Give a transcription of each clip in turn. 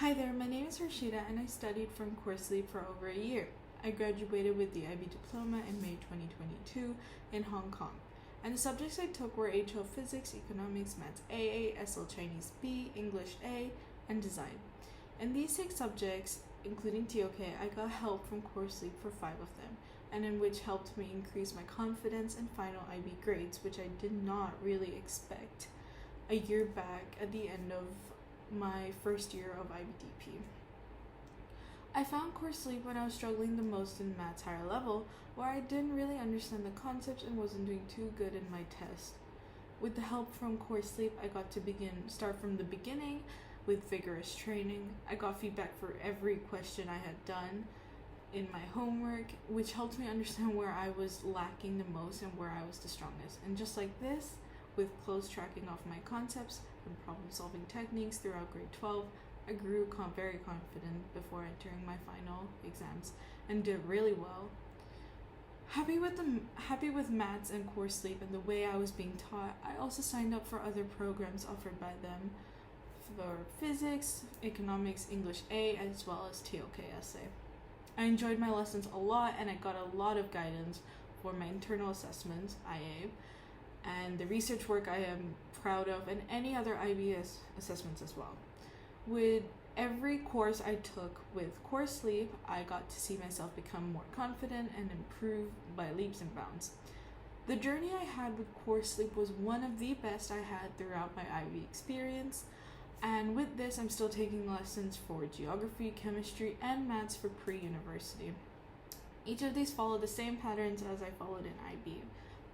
Hi there, my name is Harshita and I studied from CourseLeap for over a year. I graduated with the IB diploma in May 2022 in Hong Kong. And the subjects I took were HL Physics, Economics, Maths AA, SL Chinese B, English A, and Design. In these 6 subjects, including TOK, I got help from CourseLeap for 5 of them, and in which helped me increase my confidence in final IB grades, which I did not really expect a year back at the end of my first year of IBDP. I found CourseLeap when I was struggling the most in maths higher level, where I didn't really understand the concepts and wasn't doing too good in my test. With the help from CourseLeap, I got to start from the beginning with vigorous training. I got feedback for every question I had done in my homework, which helped me understand where I was lacking the most and where I was the strongest. And just like this, with close tracking of my concepts and problem-solving techniques throughout grade 12, I grew very confident before entering my final exams and did really well. Happy with maths and CourseLeap and the way I was being taught, I also signed up for other programs offered by them for physics, economics, English A, as well as TOK essay. I enjoyed my lessons a lot and I got a lot of guidance for my internal assessments, IA, and the research work I am proud of, and any other IBS assessments as well. With every course I took with CourseLeap, I got to see myself become more confident and improve by leaps and bounds. The journey I had with CourseLeap was one of the best I had throughout my IB experience, and with this I'm still taking lessons for geography, chemistry, and maths for pre-university. Each of these follow the same patterns as I followed in IB.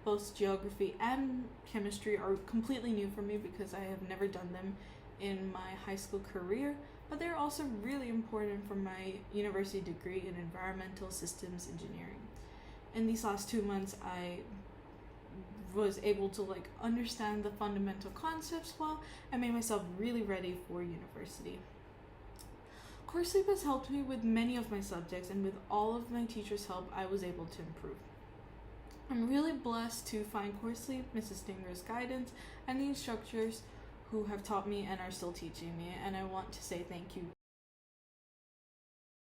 Both geography and chemistry are completely new for me because I have never done them in my high school career, but they're also really important for my university degree in environmental systems engineering. In these last 2 months, I was able to understand the fundamental concepts well and made myself really ready for university. CourseLeap has helped me with many of my subjects, and with all of my teachers' help, I was able to improve. I'm really blessed to find CourseLeap, Mrs. Stinger's guidance, and the instructors who have taught me and are still teaching me, and I want to say thank you